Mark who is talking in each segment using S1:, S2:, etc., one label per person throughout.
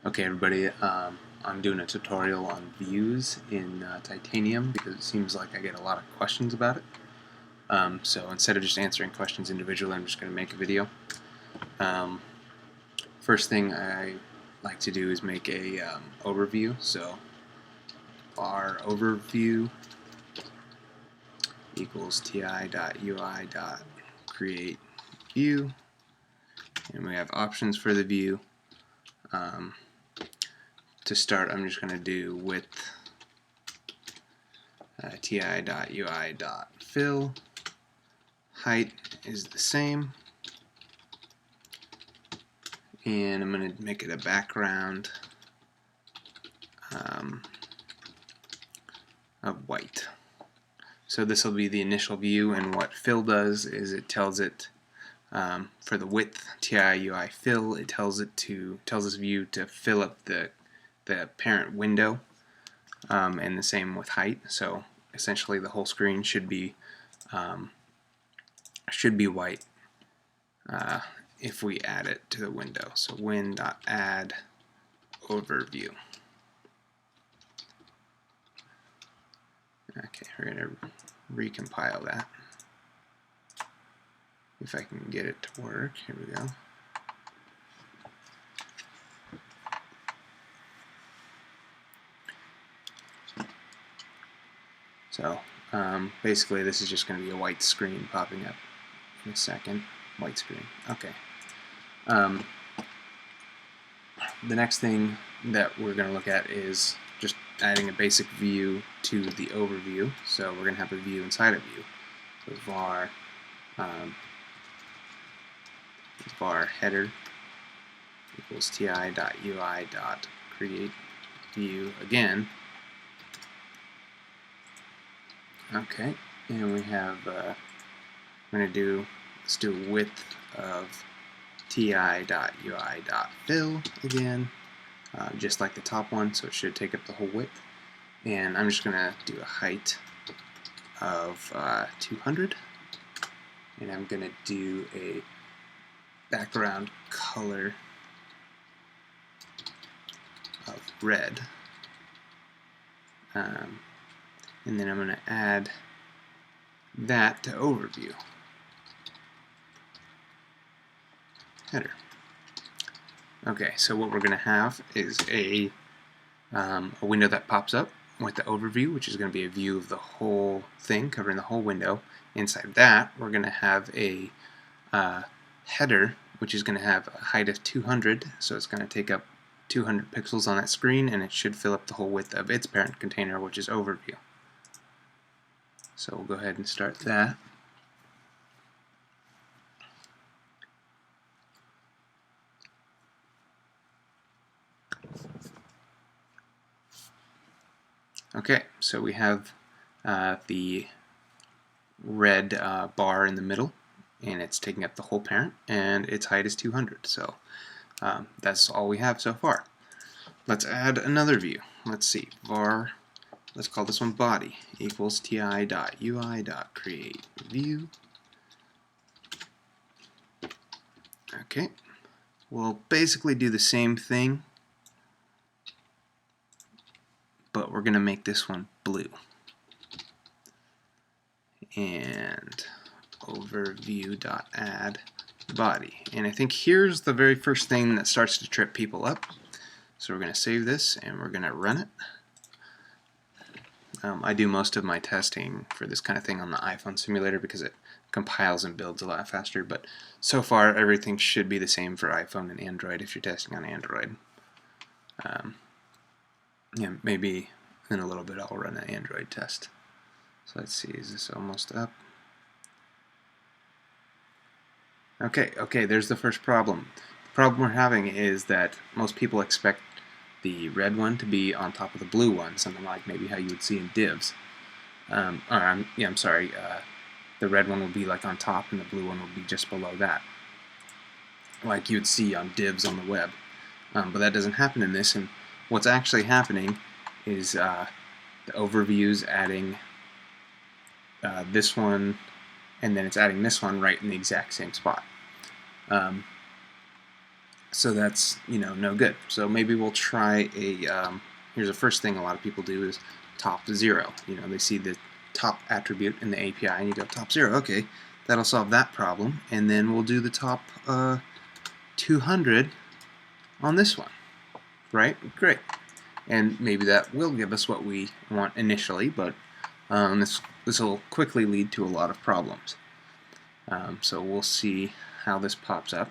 S1: Okay, everybody, I'm doing a tutorial on views in Titanium because it seems like I get a lot of questions about it. So instead of just answering questions individually, I'm just going to make a video. First thing I like to do is make a overview. So var overview equals ti.ui.create view, and we have options for the view. To start, I'm just going to do width ti.ui.fill. Height is the same, and I'm going to make it a background of white. So this will be the initial view, and what fill does is it tells it for the width TIUI fill, it tells this view to fill up the parent window, and the same with height. So essentially the whole screen should be white if we add it to the window. So win.add overview. Okay, we're going to recompile that. If I can get it to work, here we go. So basically this is just going to be a white screen popping up in a second. White screen. Okay. The next thing that we're going to look at is just adding a basic view to the overview. So we're going to have a view inside a view. So var header equals ti.ui.create view again. Okay, and we have let's do width of ti.ui.fill again, just like the top one, so it should take up the whole width. And I'm just going to do a height of 200, and I'm going to do a background color of red, and then I'm going to add that to overview header. Okay, so what we're going to have is a window that pops up with the overview, which is going to be a view of the whole thing, covering the whole window. Inside that, we're going to have a header, which is going to have a height of 200, so it's going to take up 200 pixels on that screen, and it should fill up the whole width of its parent container, which is overview. So we'll go ahead and start that. Okay, so we have the red bar in the middle, and it's taking up the whole parent, and its height is 200. So that's all we have so far. Let's add another view. Let's see, var, let's call this one body, equals ti.ui.create view. Okay, we'll basically do the same thing, but we're going to make this one blue. And overview.add body. And I think here's the very first thing that starts to trip people up. So we're going to save this and we're going to run it. I do most of my testing for this kind of thing on the iPhone simulator because it compiles and builds a lot faster, but so far everything should be the same for iPhone and Android if you're testing on Android. Yeah, maybe in a little bit I'll run an Android test. So let's see, is this almost up? Okay, there's the first problem. The problem we're having is that most people expect the red one to be on top of the blue one, something like maybe how you would see in divs. The red one will be like on top and the blue one will be just below that, like you'd see on divs on the web. But that doesn't happen in this, and what's actually happening is the overview's adding this one, and then it's adding this one right in the exact same spot. So that's, no good. So maybe we'll try here's the first thing a lot of people do is top 0. They see the top attribute in the API and you go top 0. Okay, that'll solve that problem. And then we'll do the top 200 on this one. Right? Great. And maybe that will give us what we want initially, but this will quickly lead to a lot of problems. So we'll see how this pops up.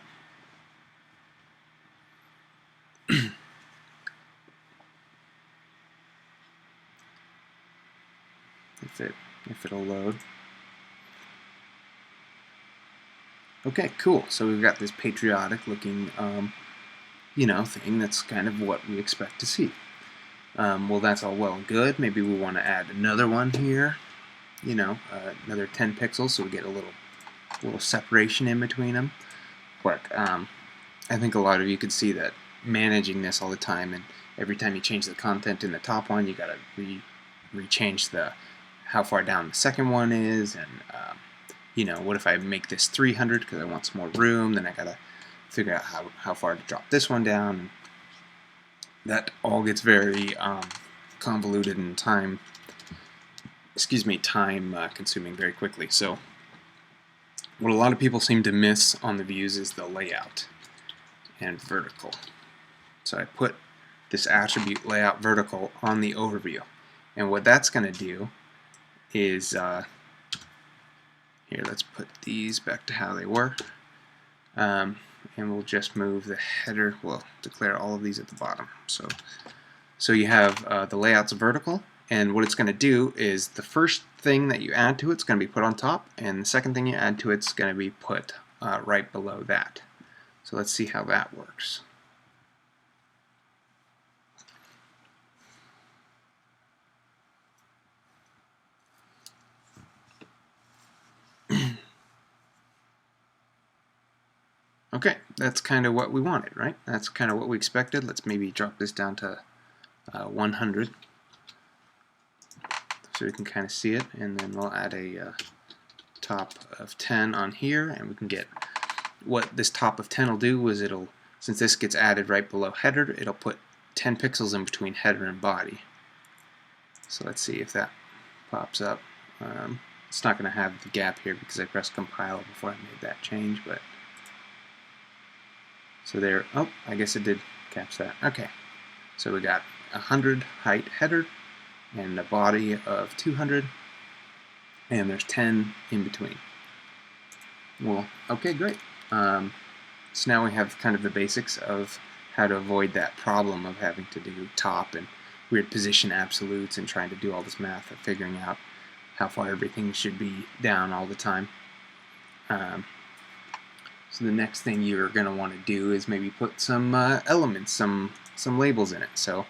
S1: if it'll load. Okay, cool. So we've got this patriotic looking thing that's kind of what we expect to see. Well, that's all well and good. Maybe we want to add another one here, another 10 pixels so we get a little separation in between them. But I think a lot of you could see that managing this all the time, and every time you change the content in the top one, you got to re-change how far down the second one is, and what if I make this 300 because I want some more room, then I got to figure out how far to drop this one down. That all gets very convoluted and time consuming very quickly. So what a lot of people seem to miss on the views is the layout and vertical. So I put this attribute layout vertical on the overview, and what that's going to do is here, let's put these back to how they were, and we'll just move the header. We'll declare all of these at the bottom. So you have the layout's vertical, and what it's going to do is the first thing that you add to it's going to be put on top, and the second thing you add to it's going to be put right below that. So let's see how that works. Okay, that's kind of what we wanted, right? That's kind of what we expected. Let's maybe drop this down to 100 so we can kind of see it, and then we'll add a top of 10 on here, and we can get what this top of 10 will do is since this gets added right below header, it'll put 10 pixels in between header and body. So let's see if that pops up. It's not going to have the gap here because I pressed compile before I made that change, but so there, oh, I guess it did catch that. Okay, so we got 100 height header and a body of 200, and there's 10 in between. Well, okay, great. So now we have kind of the basics of how to avoid that problem of having to do top and weird position absolutes and trying to do all this math of figuring out how far everything should be down all the time. So the next thing you're going to want to do is maybe put some elements, some labels in it. So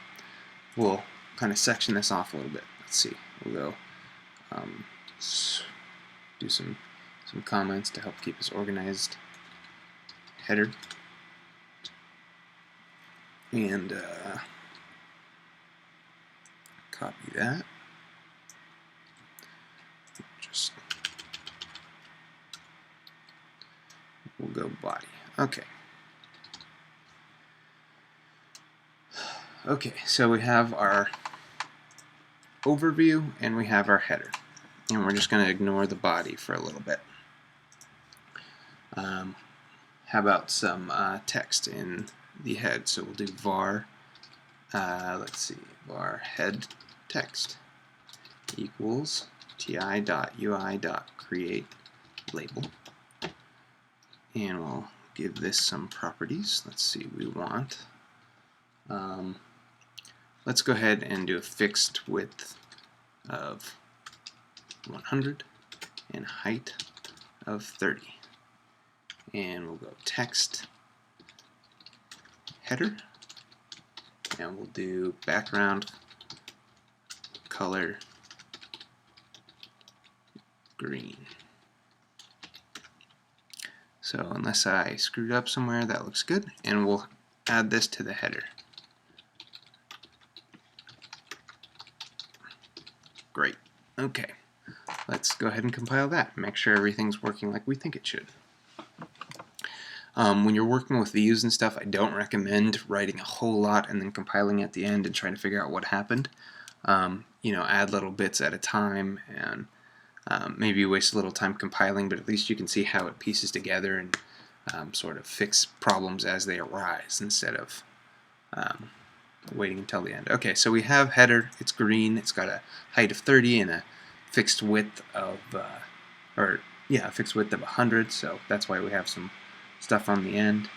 S1: we'll kind of section this off a little bit. Let's see. We'll go do some comments to help keep us organized. Header. And copy that. We'll go body. Okay. Okay, so we have our overview and we have our header. And we're just going to ignore the body for a little bit. How about some text in the head? So we'll do var, let's see, var head text equals ti.ui.create label. And we'll give this some properties. Let's see, we want, let's go ahead and do a fixed width of 100 and height of 30. And we'll go text header, and we'll do background color green. So unless I screwed up somewhere, that looks good, and we'll add this to the header. Great. Okay, let's go ahead and compile that. Make sure everything's working like we think it should. When you're working with views and stuff, I don't recommend writing a whole lot and then compiling at the end and trying to figure out what happened. You know, add little bits at a time, and maybe waste a little time compiling, but at least you can see how it pieces together and sort of fix problems as they arise instead of waiting until the end. Okay, so we have header. It's green. It's got a height of 30 and a fixed width of, a fixed width of 100. So that's why we have some stuff on the end.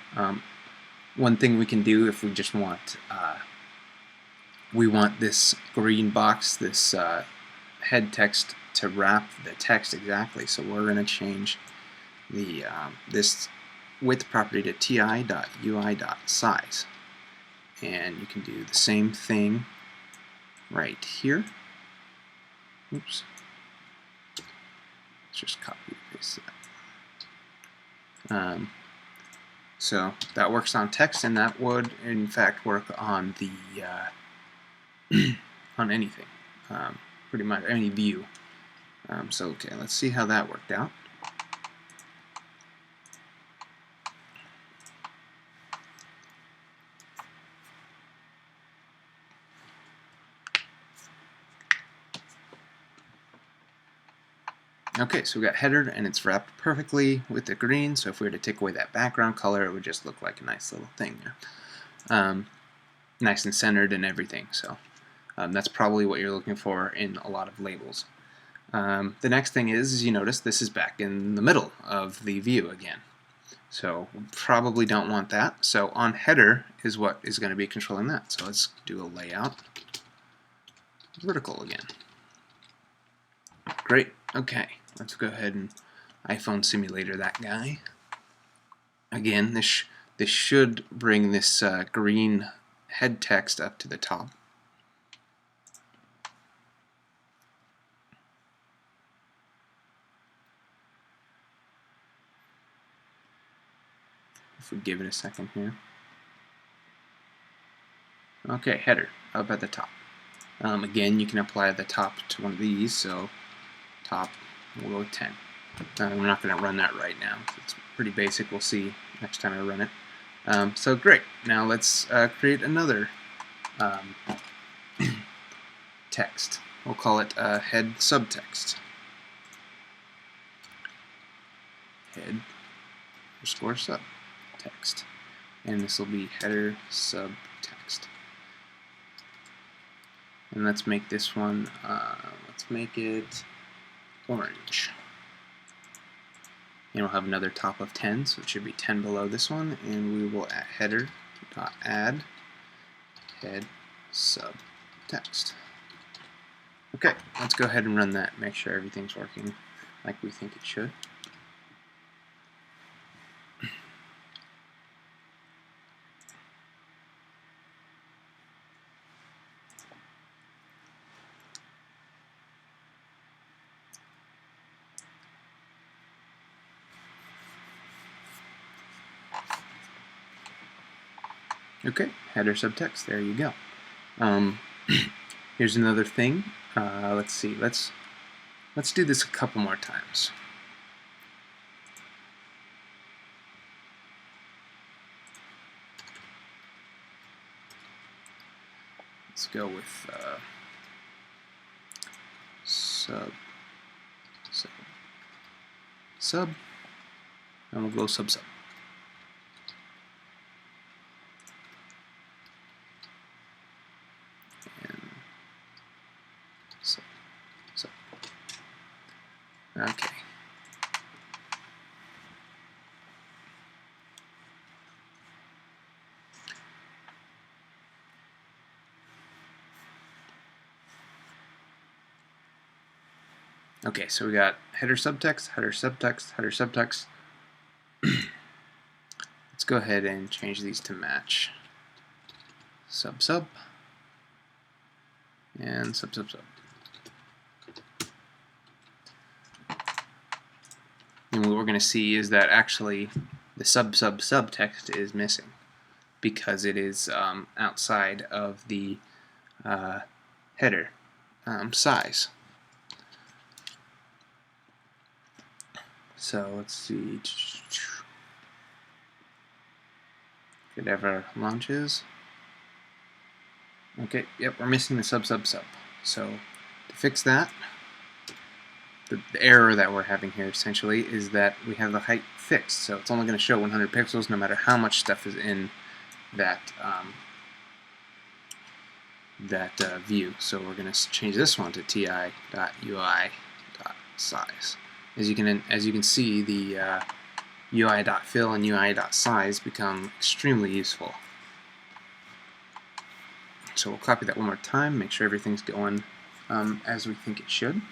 S1: One thing we can do if we just want, we want this green box, this head text, to wrap the text exactly. So we're going to change the this width property to ti.ui.size. And you can do the same thing right here. Oops. Let's just copy and paste that. So that works on text, and that would in fact work on the on anything, pretty much any view. So okay, let's see how that worked out. Okay, so we got header, and it's wrapped perfectly with the green, so if we were to take away that background color, it would just look like a nice little thing there. Nice and centered and everything, so that's probably what you're looking for in a lot of labels. The next thing is, you notice this is back in the middle of the view again. So we probably don't want that. So on header is what is going to be controlling that. So let's do a layout vertical again. Great. Okay, let's go ahead and iPhone simulator that guy. Again, this should bring this green head text up to the top. If we give it a second here. Okay, header up at the top. Again, you can apply the top to one of these, so top, we'll go with 10. We're not going to run that right now. It's pretty basic. We'll see next time I run it. So great. Now let's create another text. We'll call it head subtext. Head underscore subtext. And this will be header subtext. And let's make this one, let's make it orange. And we'll have another top of 10, so it should be 10 below this one, and we will add header.add head subtext. Okay, let's go ahead and run that, make sure everything's working like we think it should. Okay, header subtext, there you go. Here's another thing. Let's see, let's do this a couple more times. Let's go with sub, and we'll go sub. Okay. Okay, so we got header subtext, header subtext, header subtext. Let's go ahead and change these to match. Sub, and sub. And what we're going to see is that actually the subtext is missing because it is outside of the header size. So let's see. If it ever launches. Okay, yep, we're missing the sub. So to fix that, the error that we're having here essentially is that we have the height fixed. So it's only going to show 100 pixels no matter how much stuff is in that view. So we're going to change this one to ti.ui.size. As you can see, the UI.fill and UI.size become extremely useful. So we'll copy that one more time, make sure everything's going as we think it should.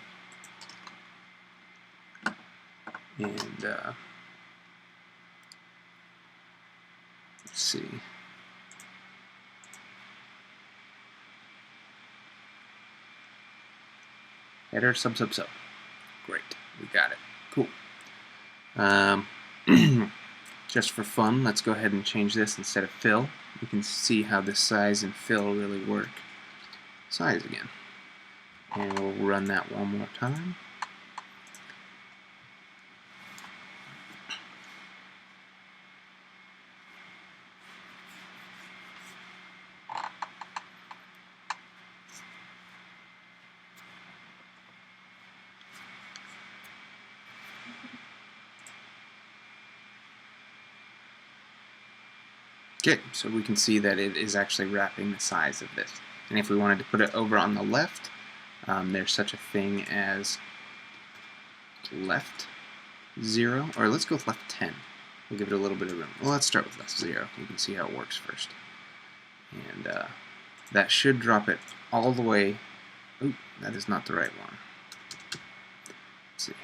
S1: And let's see. Header, sub. Great, we got it. Cool. Just for fun, let's go ahead and change this instead of fill. You can see how this size and fill really work. Size again. And we'll run that one more time. Okay, so we can see that it is actually wrapping the size of this. And if we wanted to put it over on the left, there's such a thing as left 0, or let's go with left 10. We'll give it a little bit of room. Well, let's start with left 0. You can see how it works first. And that should drop it all the way. Oop, that is not the right one. Let's see.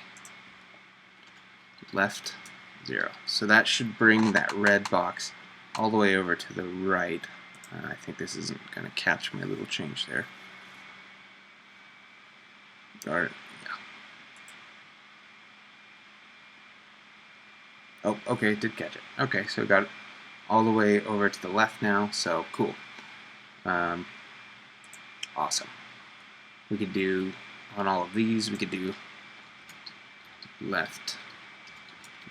S1: Left 0. So that should bring that red box all the way over to the right. I think this isn't going to catch my little change there. Or, yeah. Oh, okay, it did catch it. Okay, so got it all the way over to the left now, so cool. Awesome. We could do, on all of these, we could do left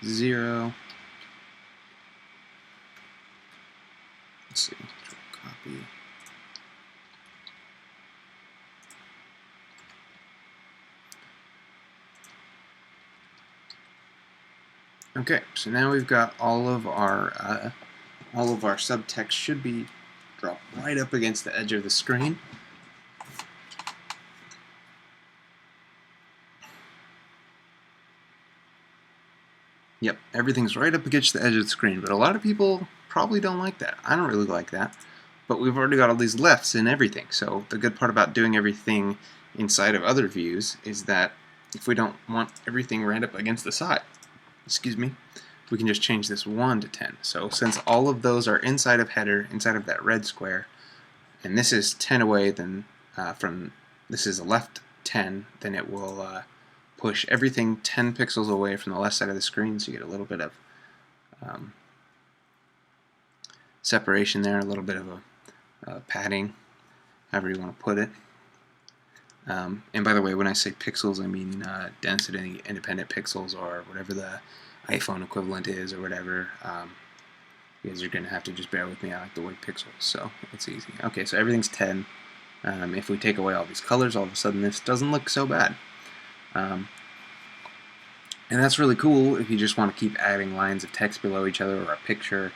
S1: 0. Let's see, copy. Okay, so now we've got all of our subtext should be dropped right up against the edge of the screen. Yep, everything's right up against the edge of the screen, but a lot of people probably don't like that. I don't really like that, but we've already got all these lefts in everything. So the good part about doing everything inside of other views is that if we don't want everything right up against the side, excuse me, we can just change this 1 to 10. So since all of those are inside of header, inside of that red square, and this is 10 away, then this is a left 10, then it will push everything 10 pixels away from the left side of the screen, so you get a little bit of separation there, a little bit of a padding, however you want to put it. And by the way, when I say pixels, I mean density independent pixels, or whatever the iPhone equivalent is, or whatever. You guys are going to have to just bear with me. I like the word pixels, so it's easy. Okay, so everything's 10. If we take away all these colors, all of a sudden this doesn't look so bad. And that's really cool if you just want to keep adding lines of text below each other, or a picture,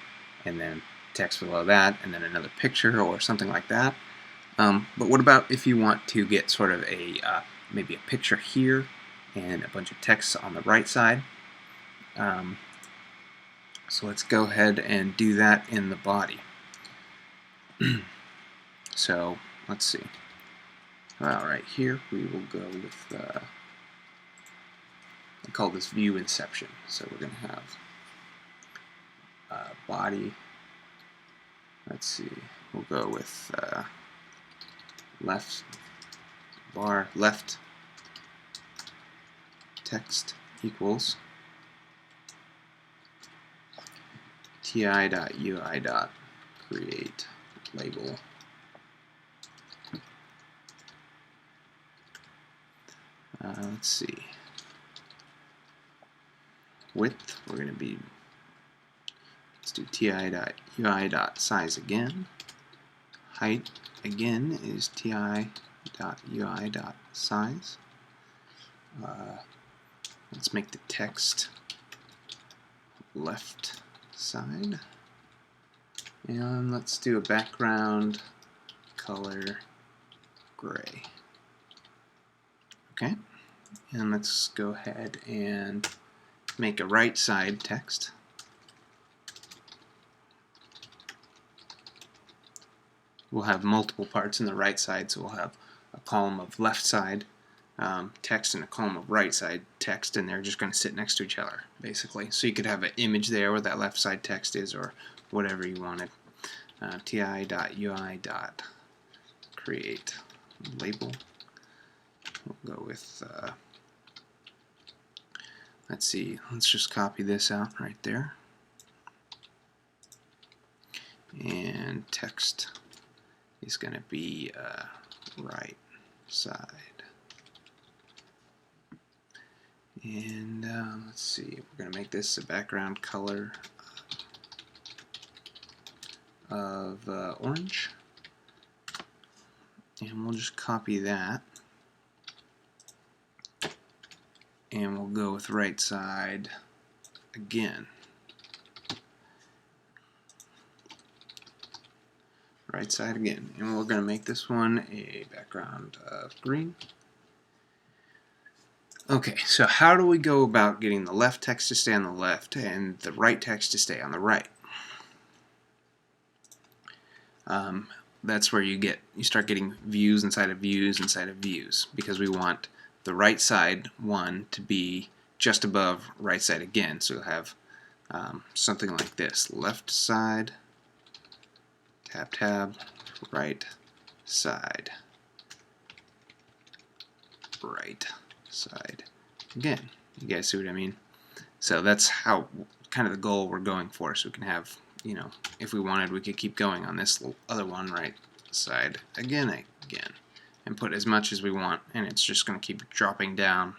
S1: and then text below that, and then another picture, or something like that. But what about if you want to get sort of maybe a picture here and a bunch of text on the right side? So let's go ahead and do that in the body. So let's see. Well, right here we will go with, I call this view inception. So we're going to have body. Let's see. We'll go with left bar, left text equals ti.ui.create label. Let's see. Width, we're going to be Let's do ti.ui.size again. Height again is ti.ui.size. Let's make the text left side. And let's do a background color gray. Okay, and let's go ahead and make a right side text. We'll have multiple parts in the right side, so we'll have a column of left side text and a column of right side text, and they're just going to sit next to each other, basically. So you could have an image there where that left side text is, or whatever you wanted. ti.ui.create label. We'll go with, let's see, let's just copy this out right there. And text is going to be right side. And let's see, we're going to make this a background color of orange. And we'll just copy that. And we'll go with right side again. Right side again. And we're going to make this one a background of green. Okay, so how do we go about getting the left text to stay on the left and the right text to stay on the right? That's where you start getting views inside of views inside of views, because we want the right side one to be just above right side again. So you'll have something like this: left side, tab tab, right side, right side again. You guys see what I mean? So that's how kind of the goal we're going for. So we can have, you know, if we wanted, we could keep going on this other one, right side again, and put as much as we want, and it's just going to keep dropping down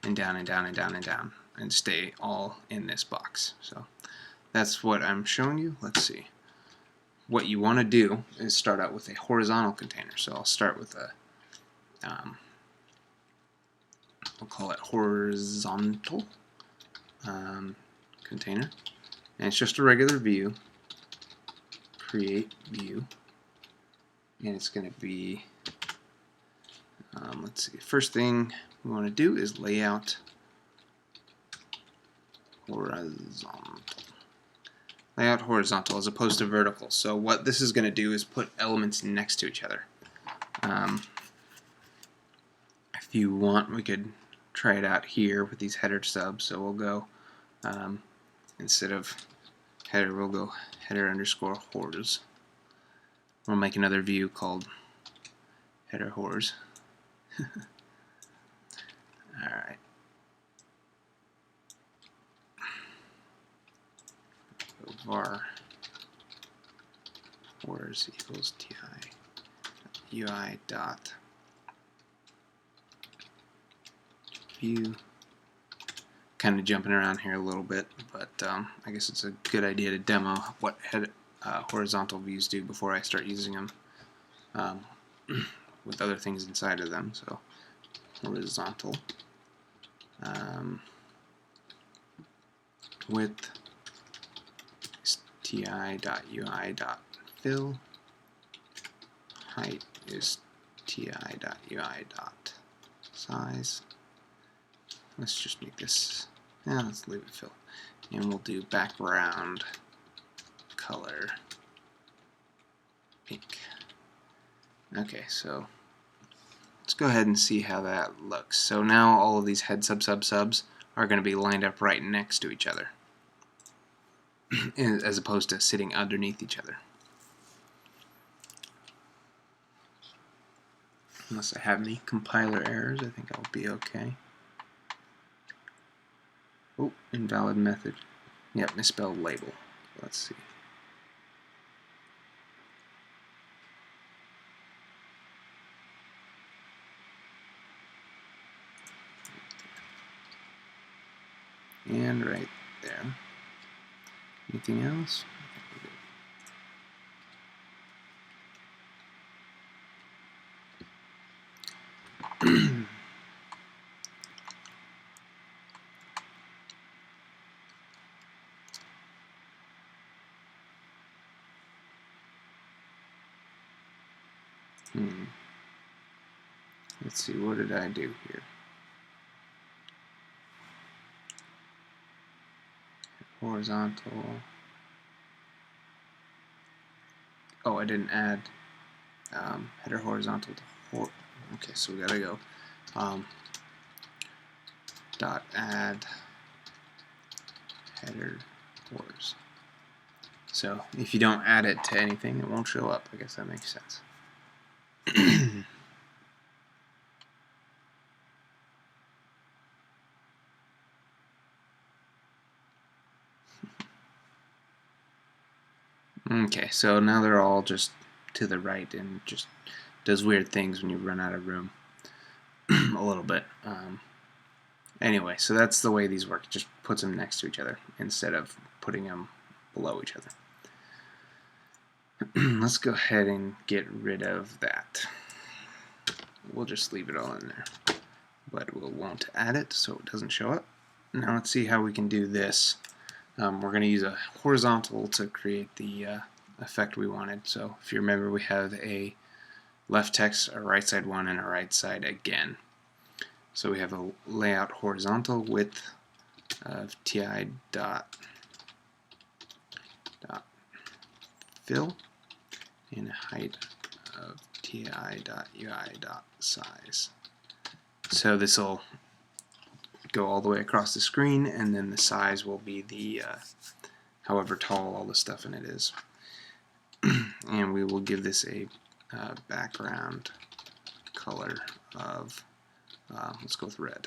S1: and down and down and down and down and stay all in this box. So that's what I'm showing you. Let's see. What you want to do is start out with a horizontal container. So I'll start with a we'll call it horizontal container, and it's just a regular view. Create view, and it's going to be let's see, first thing we want to do is layout horizontal. Layout horizontal as opposed to vertical. So what this is going to do is put elements next to each other. If you want, we could try it out here with these header subs. So we'll go, instead of header, we'll go header underscore hors. We'll make another view called header hors. Alright. Var hors equals ti ui dot view. Kind of jumping around here a little bit, but I guess it's a good idea to demo what horizontal views do before I start using them with other things inside of them. So horizontal width is ti.ui.fill. Height is ti.ui.size. Let's just make this, let's leave it fill. And we'll do background color pink. Okay, so let's go ahead and see how that looks. So now all of these head subs are going to be lined up right next to each other, as opposed to sitting underneath each other. Unless I have any compiler errors, I think I'll be okay. Oh, invalid method. Yep, misspelled label. Let's see. And right there. Anything else? Let's see, what did I do here? Horizontal. Oh, I didn't add header horizontal to okay, so we gotta go dot add header hors. So if you don't add it to anything, it won't show up. I guess that makes sense. Okay, so now they're all just to the right and just does weird things when you run out of room a little bit. Anyway, so that's the way these work. It just puts them next to each other instead of putting them below each other. Let's go ahead and get rid of that. We'll just leave it all in there, but we won't add it so it doesn't show up. Now let's see how we can do this. We're going to use a horizontal to create the effect we wanted. So if you remember, we have a left text, a right side one, and a right side again. So we have a layout horizontal width of ti dot fill and a height of ti dot ui dot size. So this will go all the way across the screen, and then the size will be the however tall all the stuff in it is. And we will give this a background color of let's go with red.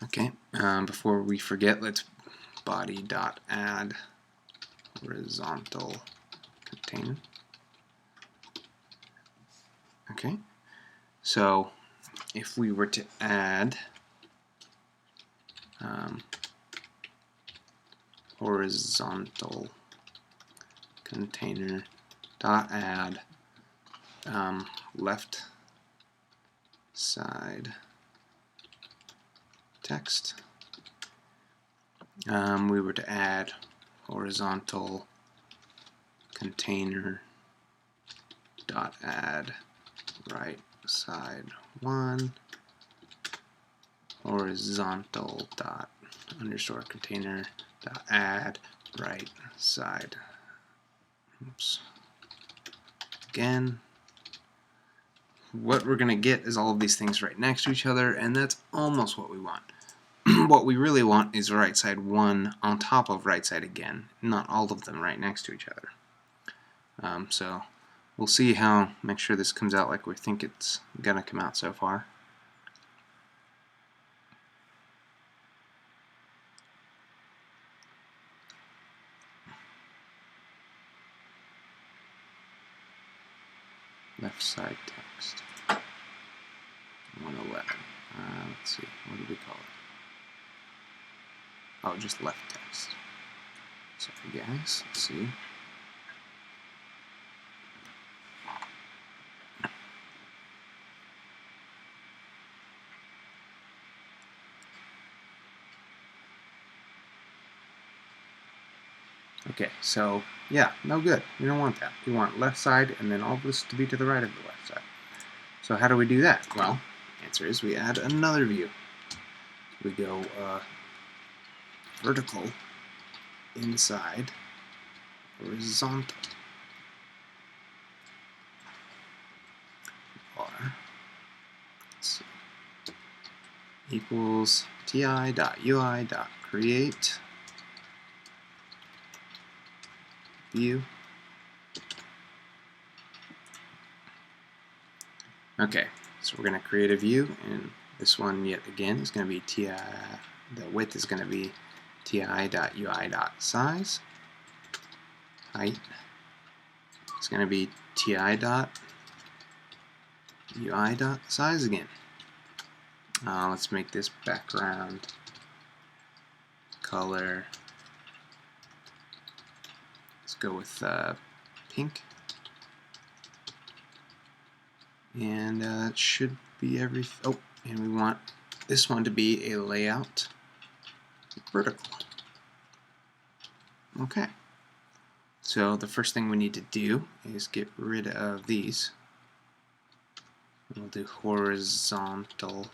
S1: Okay, before we forget, let's body dot add horizontal container. Okay, so if we were to add horizontal container dot add left side text, we were to add horizontal container dot add right side one, horizontal dot underscore container dot add right side. Oops. Again, what we're going to get is all of these things right next to each other, and that's almost what we want. What we really want is right side one on top of right side again, not all of them right next to each other. So we'll see how, make sure this comes out like we think it's going to come out so far. Left side text 111. Let's see, what do we call it? Oh, just left text. Sorry guys, let's see. Okay, so yeah, no good. We don't want that. We want left side and then all this to be to the right of the left side. So how do we do that? Well, the answer is we add another view. We go vertical inside horizontal bar equals ti.ui.create view. Okay, so we're going to create a view, and this one yet again is going to be ti. The width is going to be ti.ui.size. Height is going to be ti.ui.size again. Let's make this background color go with pink. And it should be everything. Oh, and we want this one to be a layout vertical. Okay. So the first thing we need to do is get rid of these. We'll do horizontal.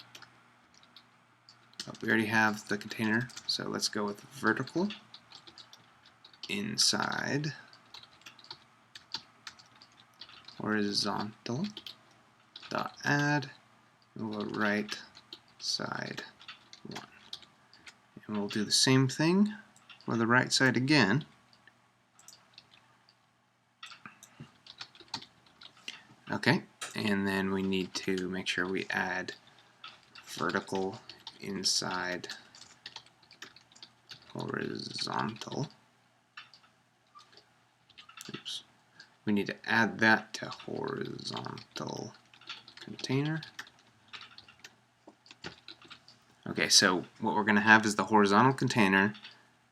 S1: Oh, we already have the container, so let's go with vertical inside horizontal dot add, and we'll right side 1. And we'll do the same thing for the right side again. Okay, and then we need to make sure we add vertical inside horizontal. Oops. We need to add that to horizontal container. Okay, so what we're going to have is the horizontal container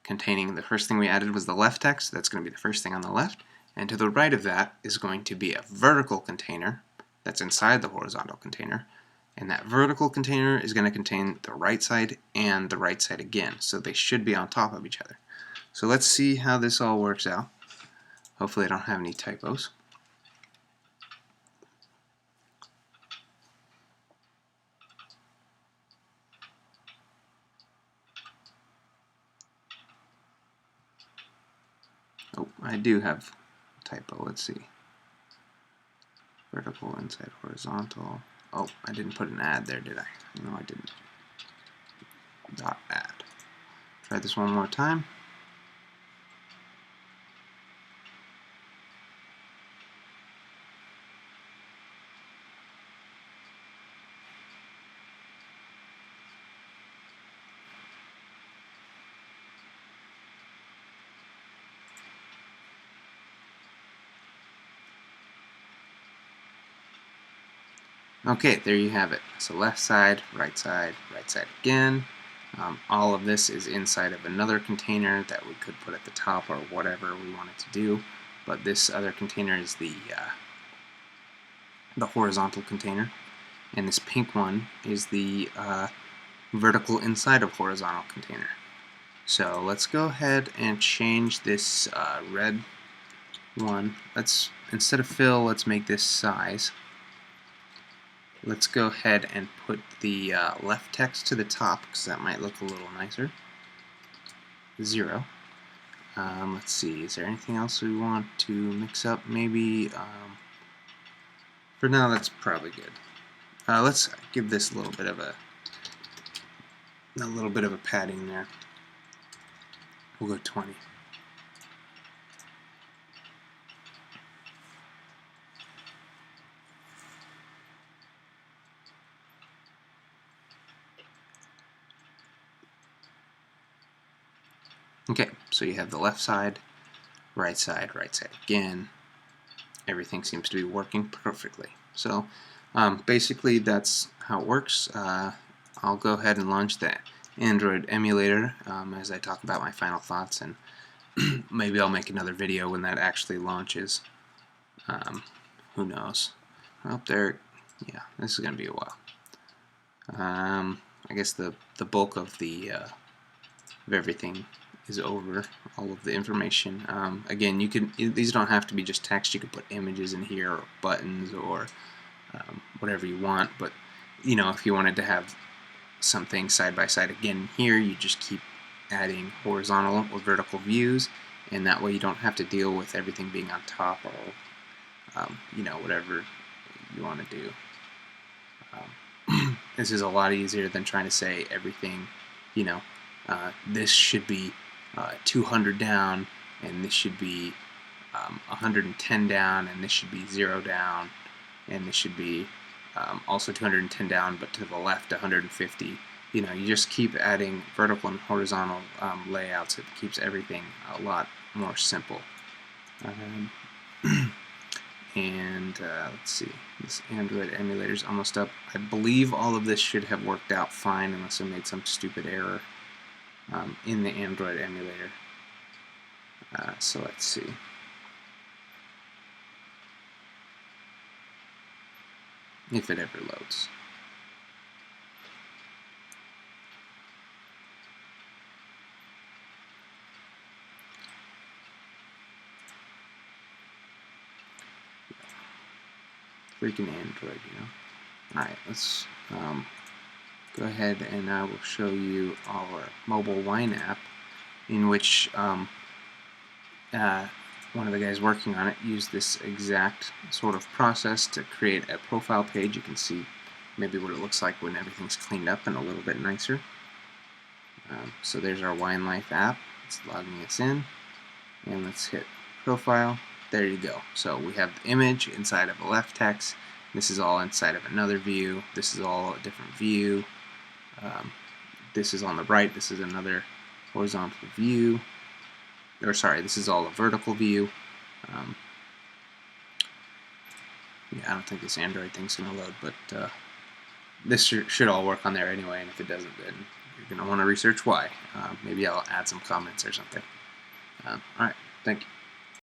S1: containing the first thing we added was the left text. That's going to be the first thing on the left. And to the right of that is going to be a vertical container that's inside the horizontal container. And that vertical container is going to contain the right side and the right side again. So they should be on top of each other. So let's see how this all works out. Hopefully I don't have any typos. Oh, I do have a typo. Let's see. Vertical inside horizontal. Oh, I didn't put an add there, did I? No, I didn't. Dot add. Try this one more time. Okay, there you have it. So left side, right side again. All of this is inside of another container that we could put at the top or whatever we wanted to do. But this other container is the horizontal container, and this pink one is the vertical inside of horizontal container. So let's go ahead and change this red one. Let's, instead of fill, let's make this size. Let's go ahead and put the left text to the top because that might look a little nicer. 0. Let's see, is there anything else we want to mix up? Maybe, for now that's probably good. Let's give this a little bit of a padding there. We'll go 20. Okay, so you have the left side again. Everything seems to be working perfectly. So basically that's how it works. I'll go ahead and launch the Android emulator as I talk about my final thoughts, and maybe I'll make another video when that actually launches. Who knows? Up there, yeah, this is going to be a while. I guess the bulk of the of everything is over, all of the information. Again, these don't have to be just text. You could put images in here or buttons or whatever you want. But you know, if you wanted to have something side by side again here, you just keep adding horizontal or vertical views, and that way you don't have to deal with everything being on top or you know, whatever you want to do. This is a lot easier than trying to say everything, you know, this should be 200 down, and this should be 110 down, and this should be 0 down, and this should be also 210 down, but to the left 150. You know, you just keep adding vertical and horizontal layouts. It keeps everything a lot more simple. And let's see, this Android emulator is almost up. I believe all of this should have worked out fine unless I made some stupid error in the Android emulator. So let's see. if it ever loads. Freaking Android, you know. Alright, let's go ahead and I will show you our mobile wine app, in which one of the guys working on it used this exact sort of process to create a profile page. You can see maybe what it looks like when everything's cleaned up and a little bit nicer. So there's our Wine Life app. It's logging us in, and let's hit profile. There you go. So we have the image inside of a left text. This is all inside of another view. This is all a different view. This is on the right. This is another horizontal view. Or sorry, this is all a vertical view. Yeah, I don't think this Android thing's going to load, but this should all work on there anyway, and if it doesn't, then you're going to want to research why. Maybe I'll add some comments or something. Alright, thank you.